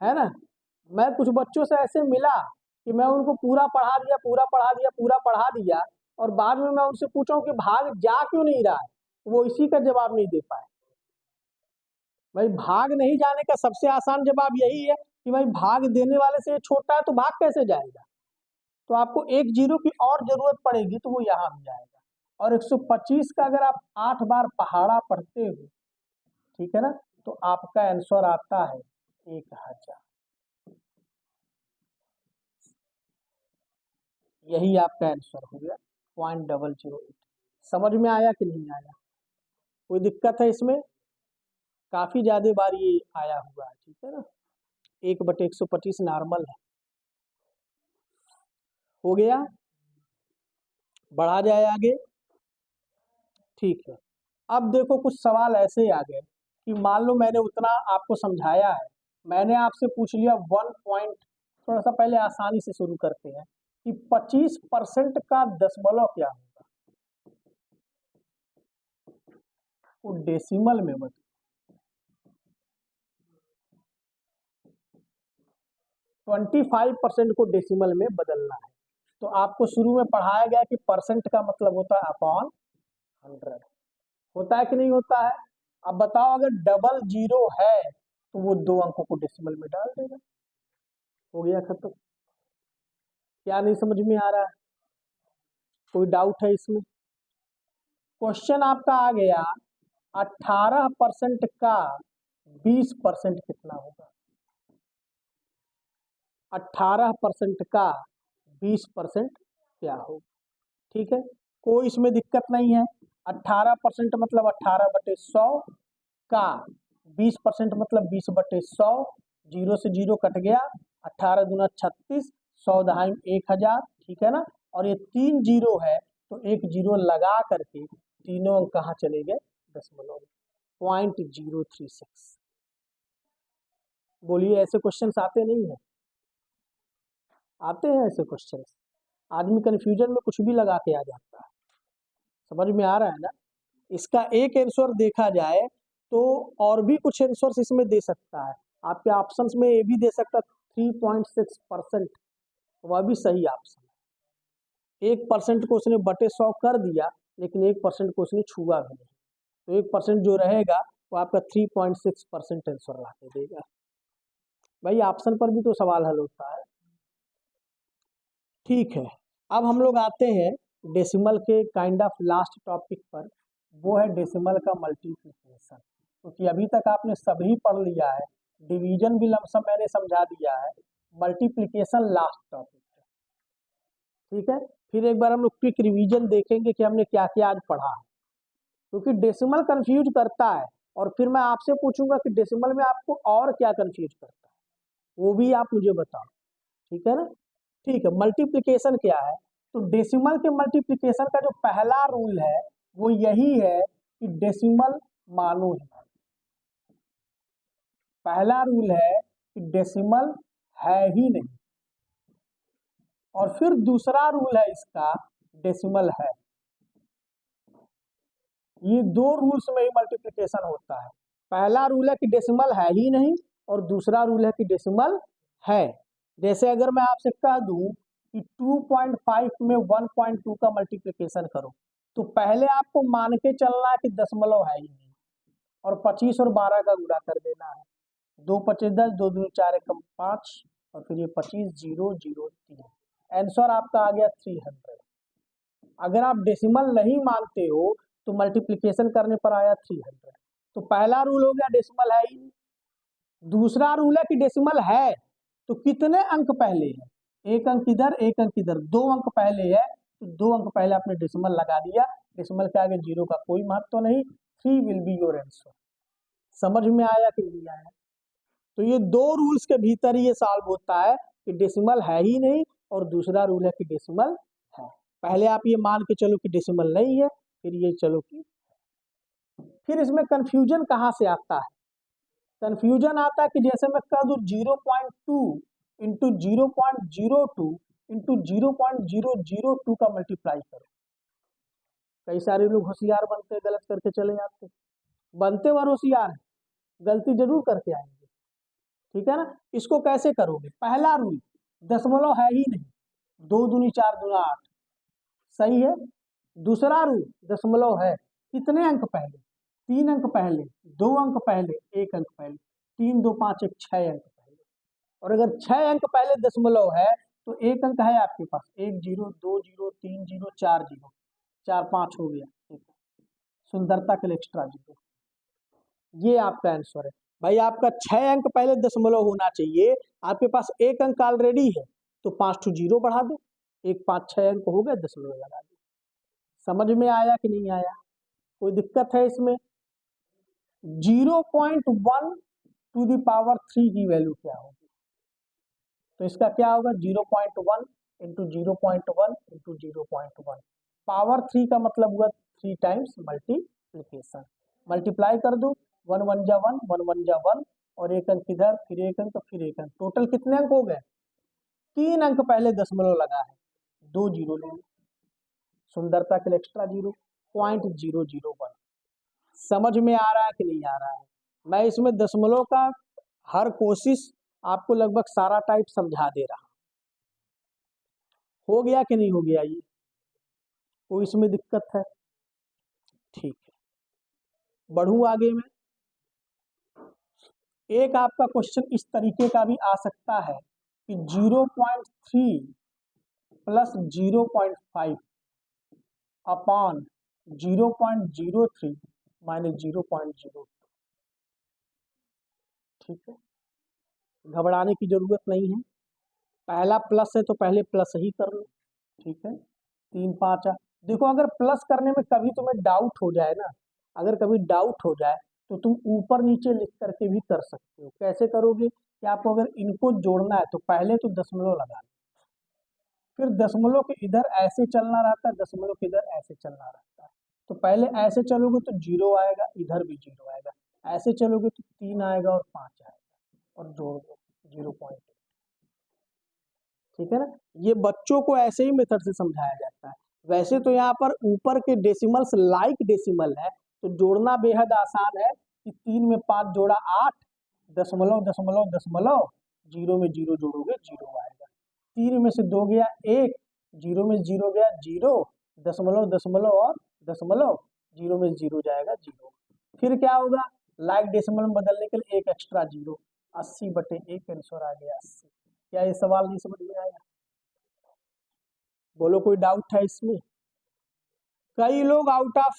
है ना। मैं कुछ बच्चों से ऐसे मिला कि मैं उनको पूरा पढ़ा दिया, पूरा पढ़ा दिया, पूरा पढ़ा दिया, और बाद में मैं उनसे पूछा हूं कि भाग जा क्यों नहीं रहा है, वो इसी का जवाब नहीं दे पाए। भाई भाग नहीं जाने का सबसे आसान जवाब यही है कि भाई भाग देने वाले से छोटा है तो भाग कैसे जाएगा, तो आपको 1 0 की और जरूरत पड़ेगी, तो वो यहाँ भी जाएगा। और 125 का अगर आप 8 बार पहाड़ा पढ़ते हो, ठीक है ना, तो आपका आंसर आता है 1000। यही आपका आंसर हो गया 0.008। समझ में आया कि नहीं आया, कोई दिक्कत है इसमें। काफी ज्यादा बार ये आया हुआ है, ठीक है ना। 1/125 नॉर्मल है। हो गया, बढ़ा जाए आगे। ठीक है, अब देखो कुछ सवाल ऐसे आ गए कि मान लो मैंने उतना आपको समझाया है, मैंने आपसे पूछ लिया 1 पॉइंट, थोड़ा सा पहले आसानी से शुरू करते हैं कि 25% का दशमलव क्या होगा, वो डेसिमल में बदलो। 25% को डेसिमल में बदलना है, तो आपको शुरू में पढ़ाया गया कि परसेंट का मतलब होता है अपॉन 100, होता है कि नहीं होता है। अब बताओ अगर डबल 0 है तो वो 2 अंकों को डेसिमल में डाल देगा, हो गया खत्म। क्या नहीं समझ में आ रहा है, कोई डाउट है इसमें। क्वेश्चन आपका आ गया 18% का 20% कितना होगा, 18% का 20% क्या होगा, ठीक है। कोई इसमें दिक्कत नहीं है। 18% मतलब 18/100 का 20% मतलब 20/100, 0 से 0 कट गया, 18 दूना 36, 100 दहाई 1000, ठीक है ना। और ये 3 0 है तो 1 0 लगा करके तीनों अंक कहाँ चले गए, दशमलव में, 0.036। बोलिए ऐसे क्वेश्चंस आते नहीं है, आते हैं ऐसे क्वेश्चंस, आदमी कंफ्यूजन में कुछ भी लगा के आ जाता है। समझ में आ रहा है ना। इसका एक आंसर देखा जाए तो और भी कुछ आंसर इसमें दे सकता है, आपके ऑप्शंस में ये भी दे सकता 3.6%, वह भी सही ऑप्शन है। 1% को उसने बटे 100 कर दिया, लेकिन 1% को उसने छुआ भी नहीं, तो 1% जो रहेगा वो आपका 3.6% आंसर ला के देगा। भाई ऑप्शन पर भी तो सवाल हल होता है। ठीक है, अब हम लोग आते हैं डेसिमल के काइंड ऑफ लास्ट टॉपिक पर, वो है डेसिमल का मल्टीप्लिकेशन। क्योंकि अभी तक आपने सभी पढ़ लिया है, डिवीजन भी लमसम मैंने समझा दिया है, मल्टीप्लिकेशन लास्ट टॉपिक है। ठीक है, फिर एक बार हम लोग क्विक रिवीजन देखेंगे कि हमने क्या क्या आज पढ़ा है, क्योंकि डेसिमल कंफ्यूज करता है। और फिर मैं आपसे पूछूंगा कि डेसिमल में आपको और क्या कंफ्यूज करता है, वो भी आप मुझे बताओ। ठीक है ना? ठीक है, मल्टीप्लिकेशन क्या है? तो डेसिमल के मल्टीप्लिकेशन का जो पहला रूल है वो यही है कि डेसिमल मानो है। पहला रूल है कि डेसिमल है ही नहीं। और फिर दूसरा रूल है इसका, डेसिमल है। ये दो रूल्स में ही मल्टीप्लिकेशन होता है। पहला रूल है कि डेसिमल है ही नहीं, और दूसरा रूल है कि डेसिमल है। जैसे अगर मैं आपसे कह दूं कि 2.5 में 1.2 का मल्टीप्लिकेशन करो, तो पहले आपको मान के चलना है कि दशमलव है ही नहीं, और 25 और 12 का गुणा कर देना है। 2 25 10, 2 दूनी 4 एकम 5, और फिर ये 25 0 0 3, आंसर आपका आ गया 300। अगर आप डेसिमल नहीं मानते हो तो मल्टीप्लिकेशन करने पर आया 300। तो पहला रूल हो गया डेसिमल है ही नहीं। दूसरा रूल है कि डेसिमल है तो कितने अंक पहले है, एक अंक इधर एक अंक इधर, 2 अंक पहले है, तो 2 अंक पहले आपने डेसिमल लगा दिया। डेसिमल के आगे 0 का कोई महत्व नहीं, 3 विल बी योर आंसर। समझ में आया कि नहीं आया? तो ये दो रूल्स के भीतर ही ये सॉल्व होता है कि डेसिमल है ही नहीं, और दूसरा रूल है कि डेसिमल है। पहले आप ये मान के चलो कि डेसिमल नहीं है, फिर ये चलो कि। फिर इसमें कंफ्यूजन कहाँ से आता है? कंफ्यूजन आता है कि जैसे मैं कह दूं 0.2 इंटू 0.02 इंटू 0.002 का मल्टीप्लाई करो। कई सारे लोग होशियार बनते, गलत करके चले जाते, बनते और होशियार है, गलती जरूर करके आएंगे। ठीक है ना? इसको कैसे करोगे? पहला रूल, दशमलव है ही नहीं, 2 दूनी 4 दूना 8, सही है। दूसरा रूल, दशमलव है, कितने अंक पहले? 3 अंक पहले, 2 अंक पहले, 1 अंक पहले, 3 2 5 1, 6 अंक पहले। और अगर 6 अंक पहले दशमलव है तो 1 अंक है आपके पास, 1 0 2 0 3 0 4 0, 4 5 हो गया, ठीक है। सुंदरता के लिए एक्स्ट्रा 0, ये आपका आंसर है। भाई आपका 6 अंक पहले दशमलव होना चाहिए, आपके पास 1 अंक ऑलरेडी है, तो 5 टू 0 बढ़ा दो, 1 5 6 अंक हो गए, दशमलव लगा दो। समझ में आया कि नहीं आया? कोई दिक्कत है इसमें? 0.1 टू द पावर 3 की वैल्यू क्या होगी? तो इसका क्या होगा? 0.1 इंटू 0.1 इंटू 0.1, पावर 3 का मतलब हुआ 3 टाइम्स मल्टीप्लिकेशन। मल्टीप्लाई कर दो, 1 1 जा 1, 1 1 जा 1, और 1 अंक इधर, फिर 1 अंक, फिर 1 अंक, टोटल कितने अंक हो गए? 3 अंक पहले दशमलव लगा है, 2 0 ले लो, सुंदरता के लिए एक्स्ट्रा 0, 0.001। समझ में आ रहा है कि नहीं आ रहा है? मैं इसमें दशमलव का हर कोशिश आपको लगभग सारा टाइप समझा दे रहा। हो गया कि नहीं हो गया? ये कोई इसमें दिक्कत है? ठीक है, बढ़ूं आगे में। एक आपका क्वेश्चन इस तरीके का भी आ सकता है कि 0.3 प्लस 0.5 अपॉन 0.03 माइनस 0.02। ठीक है, घबराने की जरूरत नहीं है। पहला प्लस है तो पहले प्लस ही कर लो। ठीक है, 3 5 देखो, अगर प्लस करने में कभी तुम्हें डाउट हो जाए ना, अगर कभी डाउट हो जाए तो तुम ऊपर नीचे लिख करके भी कर सकते हो। कैसे करोगे? कि आपको अगर इनको जोड़ना है तो पहले तो दशमलव लगा लो, फिर दशमलव के इधर ऐसे चलना रहता है, दशमलव के इधर ऐसे चलना रहता है। तो पहले ऐसे चलोगे तो 0 आएगा, इधर भी 0 आएगा, ऐसे चलोगे तो 3 आएगा और 5 आएगा, और जोड़ दो 0.8। ठीक है ना? ये बच्चों को ऐसे ही मेथड से समझाया जाता है। वैसे तो यहाँ पर ऊपर के डेसिमल्स लाइक डेसिमल है, तो जोड़ना बेहद आसान है कि 3 में 5 जोड़ा 8, दशमलव दशमलव दशमलव, जीरो में जीरो जोड़ोगे जीरो आएगा। 3 में से 2 गया 1, जीरो में 0 गया 0, दशमलव दशमलव और दशमलव, जीरो में 0 जाएगा 0। फिर क्या होगा, लाइक डेसिमल में बदलने के लिए एक एक्स्ट्रा जीरो, 80/1 आंसर आ गया 80। क्या ये सवाल नहीं समझ में आया? बोलो कोई डाउट है इसमें? कई लोग आउट ऑफ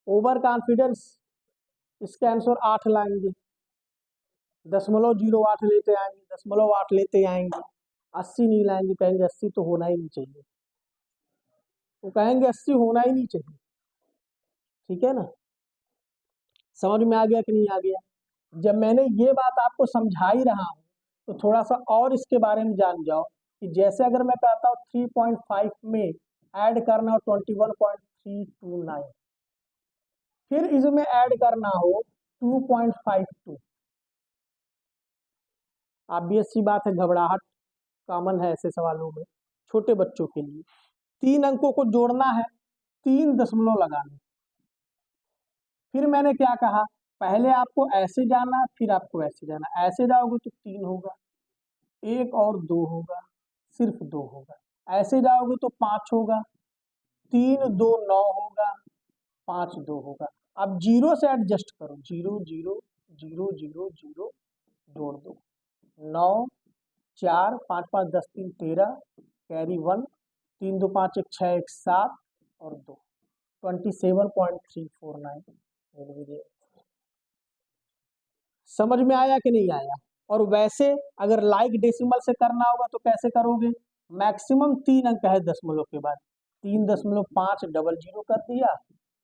ओवर कॉन्फिडेंस इसका आंसर 8 लाएंगे, 0.08 लेते आएंगे, 0.8 लेते आएंगे, 80 नहीं लाएंगे, कहेंगे 80 तो होना ही नहीं चाहिए, तो कहेंगे 80 होना ही नहीं चाहिए। ठीक है ना, समझ में आ गया कि नहीं आ गया? जब मैंने ये बात आपको समझा ही रहा हूं तो थोड़ा सा और इसके बारे में जान जाओ कि जैसे अगर मैं कहता हूँ 3.5 में ऐड करना हो 21.329, फिर इसमें ऐड करना हो 2.52, ऑब्वियस सी बात है, घबराहट कॉमन है ऐसे सवालों में छोटे बच्चों के लिए। 3 अंकों को जोड़ना है, 3 दशमलव लगाने। फिर मैंने क्या कहा, पहले आपको ऐसे जाना फिर आपको ऐसे जाना, ऐसे जाओगे तो 3 होगा, 1 और 2 होगा, सिर्फ 2 होगा, ऐसे जाओगे तो 5 होगा, 3 2 9 होगा, 5 2 होगा। अब जीरो से एडजस्ट करो, 0 0 0 0 0 जोड़ दो, 9 4 5 5 10 3 13, कैरी 1, 3 2 5 1 6 1 7 और 2, 27.349। समझ में आया कि नहीं आया? और वैसे अगर लाइक डेसिमल से करना होगा तो कैसे करोगे, मैक्सिमम 3 अंक है दशमलव के बाद, 3.500 कर दिया,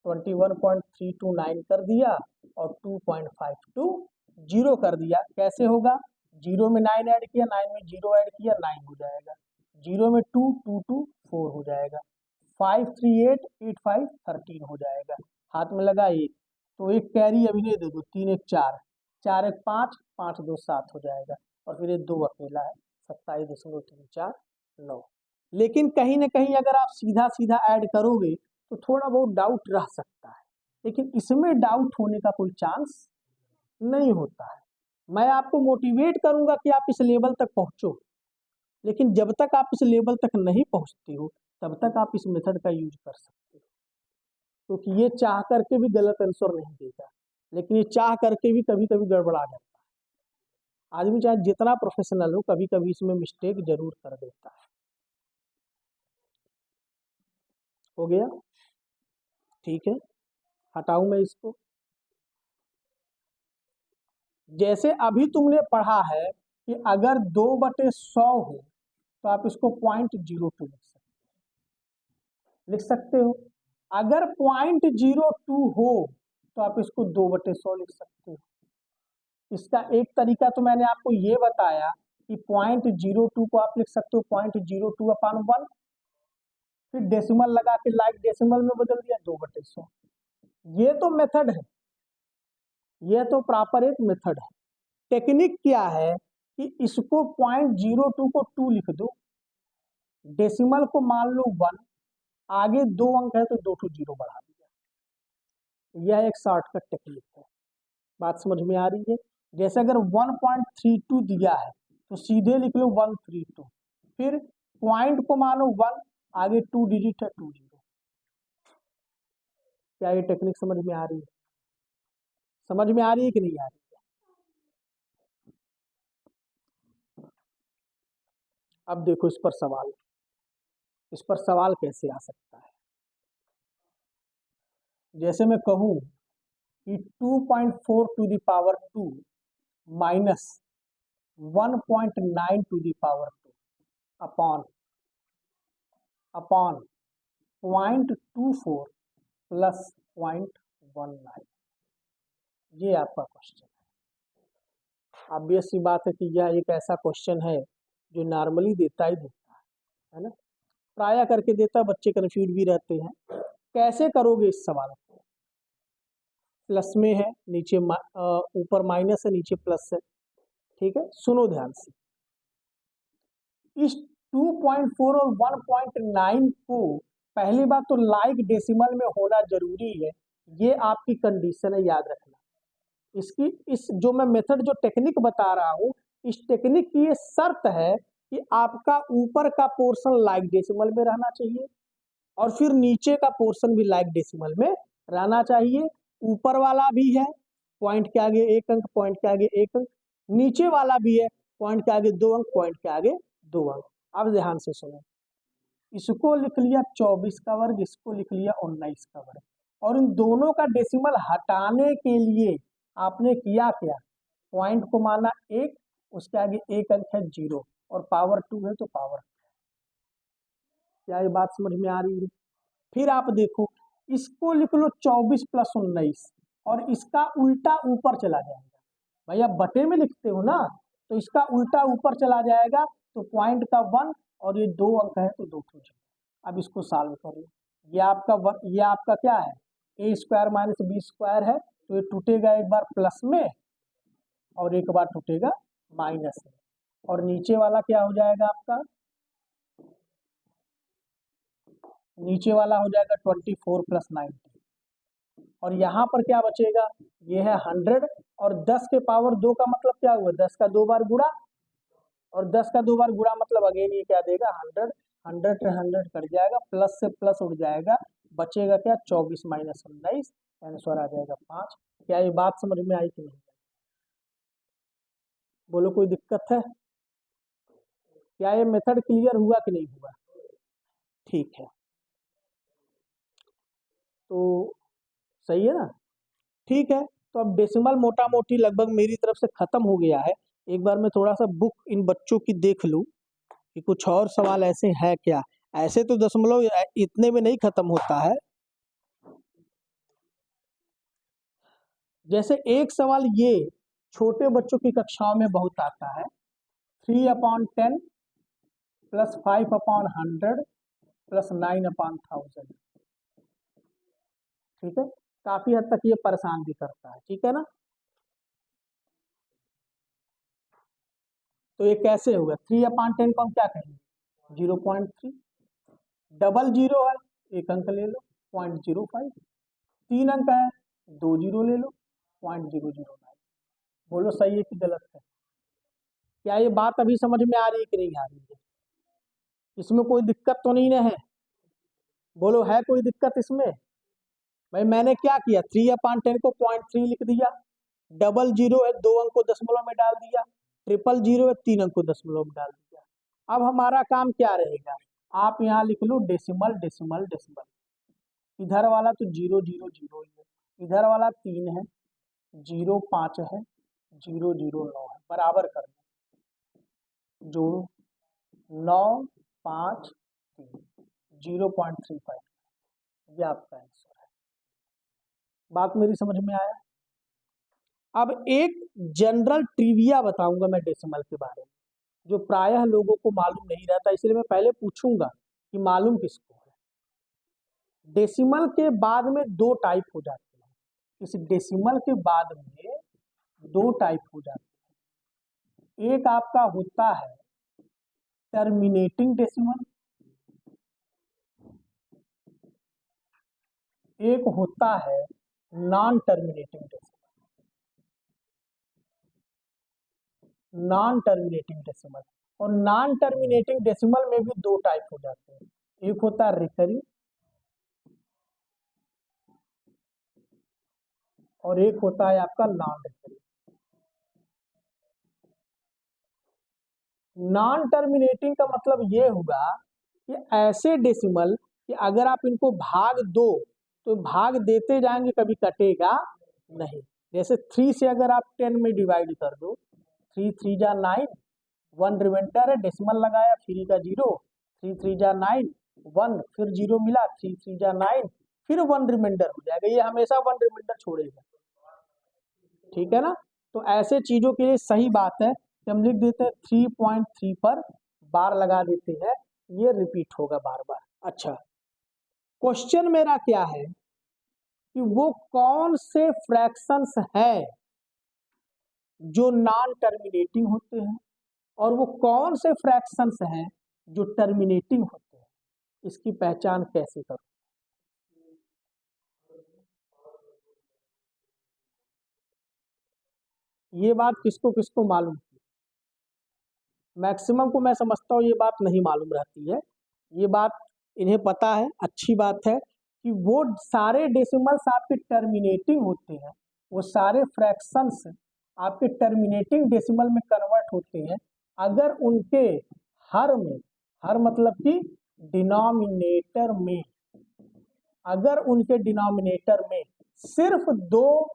21.329 कर दिया और 2.520 कर दिया। कैसे होगा, 0 में 9 ऐड किया, 9 में 0 ऐड किया, 9 हो जाएगा, 0 में 2 2 2 4 हो जाएगा, 5 3 8 8 5 13 हो जाएगा। हाथ में लगा 1, तो एक कैरी अभी नहीं दे दो, 3 1 4, 4 1 5 5 2 7 हो जाएगा, और फिर ये 2 अकेला है, 27.349। लेकिन कहीं ना कहीं अगर आप सीधा सीधा ऐड करोगे तो थोड़ा बहुत डाउट रह सकता है, लेकिन इसमें डाउट होने का कोई चांस नहीं होता है। मैं आपको मोटिवेट करूंगा कि आप इस लेवल तक पहुंचो, लेकिन जब तक आप इस लेवल तक नहीं पहुंचते हो तब तक आप इस मेथड का यूज कर सकते हो, क्योंकि ये चाह करके भी गलत आंसर नहीं देगा, लेकिन ये चाह करके भी कभी कभी गड़बड़ा जाता है। आदमी चाहे जितना प्रोफेशनल हो कभी कभी इसमें मिस्टेक जरूर कर देता है। हो गया, ठीक है, हटाऊं मैं इसको। जैसे अभी तुमने पढ़ा है कि अगर 2/100 हो तो आप इसको 0.02 लिख सकते हो, अगर 0.02 हो तो आप इसको 2/100 लिख सकते हो। इसका एक तरीका तो मैंने आपको ये बताया कि 0.02 को आप लिख सकते हो 0.02/1, फिर डेसिमल लगा के लाइक डेसिमल में बदल दिया 2/100। ये तो मेथड है, ये तो प्रॉपर एक मेथड है। टेक्निक क्या है कि इसको 0.02 को 2 लिख दो, डेसिमल को मान लो 1, आगे 2 अंक है तो 2 to 0 बढ़ा दिया। यह एक शॉर्टकट टेक्निक है, बात समझ में आ रही है? जैसे अगर 1.32 दिया है तो सीधे लिख लो 132, फिर पॉइंट को मानो 1, आगे 2 डिजिट है 20। क्या ये टेक्निक समझ में आ रही है? समझ में आ रही है कि नहीं आ रही है? अब देखो इस पर सवाल, इस पर सवाल कैसे आ सकता है। जैसे मैं कहूं कि 2.4 to the power 2 minus 1.9 to the power 2 upon 0.24 plus 0.19, ये आपका क्वेश्चन है। ऑब्वियस सी बात है कि यह एक ऐसा क्वेश्चन है जो नॉर्मली देता ही देता है ना, प्राय करके देता, बच्चे कंफ्यूज भी रहते हैं। कैसे करोगे इस सवाल को, प्लस में है, नीचे ऊपर माइनस है, नीचे प्लस है, ठीक है, सुनो ध्यान से। इस 2.4 और 1.9 को पहली बात तो लाइक डेसिमल में होना जरूरी है, ये आपकी कंडीशन है, याद रखना। इसकी इस जो मैं मेथड जो टेक्निक बता रहा हूँ, इस टेक्निक की ये शर्त है कि आपका ऊपर का पोर्शन लाइक डेसिमल में रहना चाहिए और फिर नीचे का पोर्शन भी लाइक डेसिमल में रहना चाहिए। ऊपर वाला भी है, पॉइंट के आगे 1 अंक, पॉइंट के आगे 1 अंक, नीचे वाला भी है, पॉइंट के आगे 2 अंक, पॉइंट के आगे 2 अंक। अब ध्यान से सुनो, इसको लिख लिया 24 का वर्ग, इसको लिख लिया 19 का वर्ग, और इन दोनों का डेसिमल हटाने के लिए आपने किया क्या, पॉइंट को माना 1, उसके आगे 1 अंक है 0 और पावर 2 है तो पावर। क्या ये बात समझ में आ रही है? फिर आप देखो, इसको लिख लो 24 + 19 और इसका उल्टा ऊपर चला जाएगा। भैया बटे में लिखते हो ना, तो इसका उल्टा ऊपर चला जाएगा, तो पॉइंट का 1 और ये 2 अंक है तो 2 0। अब इसको सॉल्व करो, ये आपका क्या है, a² - b² है, तो ये टूटेगा एक बार प्लस में और एक बार टूटेगा माइनस में, और नीचे वाला क्या हो जाएगा आपका, नीचे वाला हो जाएगा 24 + 90, और यहाँ पर क्या बचेगा, ये है 100, और 10 के पावर 2 का मतलब क्या हुआ, 10 का 2 बार गुणा, और 10 का 2 बार गुणा मतलब अगेन ये क्या देगा 100, 100 से 100 कट जाएगा, प्लस से प्लस उड़ जाएगा, बचेगा क्या 24 - 19, आंसर आ जाएगा 5। क्या ये बात समझ में आई कि नहीं? बोलो कोई दिक्कत है? क्या ये मेथड क्लियर हुआ कि नहीं हुआ? ठीक है, तो सही है ना? ठीक है, तो अब डेसिमल मोटा मोटी लगभग मेरी तरफ से खत्म हो गया है। एक बार मैं थोड़ा सा बुक इन बच्चों की देख लूं कि कुछ और सवाल ऐसे हैं क्या। ऐसे तो दशमलव इतने में नहीं खत्म होता है। जैसे एक सवाल ये छोटे बच्चों की कक्षाओं में बहुत आता है, 3/10 + 5/100 + 9/1000। ठीक है, काफी हद तक ये परेशान भी करता है, ठीक है ना? तो ये कैसे होगा, 3/10 को हम क्या कहेंगे, 0.3, डबल 0 है 1 अंक ले लो 0.05, 3 अंक है 2 0 ले लो 0.009। बोलो सही है कि गलत है? क्या ये बात अभी समझ में आ रही है कि नहीं आ रही है? इसमें कोई दिक्कत तो नहीं ना है? बोलो है कोई दिक्कत इसमें? भाई मैंने क्या किया, 3/10 को 0.3 लिख दिया, डबल 0 है 2 अंक को दशमलव में डाल दिया, ट्रिपल 0 है 3 अंक को दशमलव में डाल दिया। अब हमारा काम क्या रहेगा, आप यहाँ लिख लो डेसिमल डेसिमल डेसिमल, इधर वाला तो 0 0 0 ही है, इधर वाला 3 है, 0 5 है, 0 0 9 है, बराबर कर दो, जोड़ो 9 5 3, 0.35, ये आपका आंसर है। बात मेरी समझ में आया? अब एक जनरल ट्रिविया बताऊंगा मैं डेसिमल के बारे में, जो प्रायः लोगों को मालूम नहीं रहता, इसलिए मैं पहले पूछूंगा कि मालूम किसको है। डेसिमल के बाद में 2 टाइप हो जाते हैं, इस डेसिमल के बाद में 2 टाइप हो जाते हैं। एक आपका होता है टर्मिनेटिंग डेसिमल, एक होता है non terminating decimal. Non terminating decimal, और नॉन टर्मिनेटिंग डेसिमल में भी 2 टाइप हो जाते हैं, एक होता है रिकरिंग और एक होता है आपका नॉन रिकरिंग। नॉन टर्मिनेटिंग का मतलब ये हुआ कि ऐसे डेसिमल कि अगर आप इनको भाग दो तो भाग देते जाएंगे, कभी कटेगा नहीं। जैसे 3 से अगर आप 10 में डिवाइड कर दो, 3 3 जा 9, 1 रिमाइंडर है, डेसिमल लगाया 3 का 0, 3 3 जा 9, 1 फिर 0 मिला, 3 3 जा 9, फिर 1 रिमाइंडर हो जाएगा, ये हमेशा 1 रिमाइंडर छोड़ेगा। ठीक है ना? तो ऐसे चीजों के लिए सही बात है कि हम लिख देते हैं 3.3 पर बार लगा देते हैं, ये रिपीट होगा बार बार। अच्छा, क्वेश्चन मेरा क्या है कि वो कौन से फ्रैक्शंस हैं जो नॉन टर्मिनेटिंग होते हैं और वो कौन से फ्रैक्शंस हैं जो टर्मिनेटिंग होते हैं, इसकी पहचान कैसे करूं? ये बात किसको किसको मालूम थी? मैक्सिमम को मैं समझता हूँ ये बात नहीं मालूम रहती है। ये बात इन्हें पता है, अच्छी बात है कि वो सारे डेसिमल्स आपके टर्मिनेटिंग होते हैं, वो सारे फ्रैक्शंस आपके टर्मिनेटिंग डेसिमल में कन्वर्ट होते हैं अगर उनके हर में, हर मतलब कि डिनोमिनेटर में, अगर उनके डिनोमिनेटर में सिर्फ 2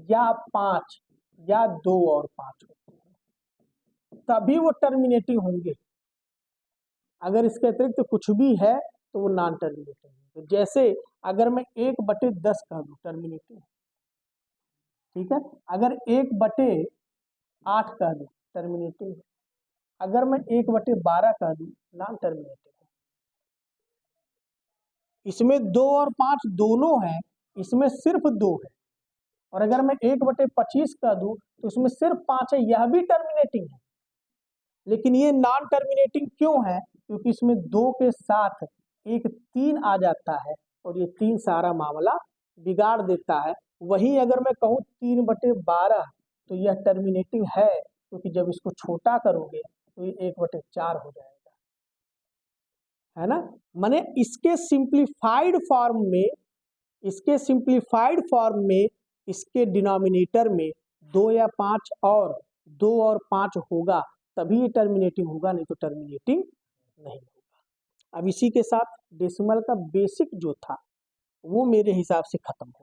या 5 या 2 और 5 होते हैं तभी वो टर्मिनेटिंग होंगे। अगर इसके अतिरिक्त कुछ भी है तो वो नॉन टर्मिनेटिंग होंगे। जैसे अगर मैं 1/10 कह दूं टर्मिनेटिंग, ठीक है। अगर 1/8 कह दूं टर्मिनेटिंग, अगर मैं 1/12 कह दूं नॉन टर्मिनेटिंग। इसमें 2 और 5 दोनों हैं, इसमें सिर्फ 2 है। और अगर मैं 1/25 कह दूं तो इसमें सिर्फ 5 है, यह भी टर्मिनेटिंग है। लेकिन ये नॉन टर्मिनेटिंग क्यों है? क्योंकि इसमें 2 के साथ एक 3 आ जाता है और ये 3 सारा मामला बिगाड़ देता है। वहीं अगर मैं कहूँ 3/12 तो यह टर्मिनेटिंग है, क्योंकि जब इसको छोटा करोगे तो ये 1/4 हो जाएगा, है ना। माने इसके सिंप्लीफाइड फॉर्म में, इसके सिंप्लीफाइड फॉर्म में इसके डिनोमिनेटर में 2 या 5 और 2 और 5 होगा तभी ये टर्मिनेटिंग होगा, नहीं तो टर्मिनेटिंग नहीं होगा। अब इसी के साथ डेसिमल का बेसिक जो था वो मेरे हिसाब से खत्म हो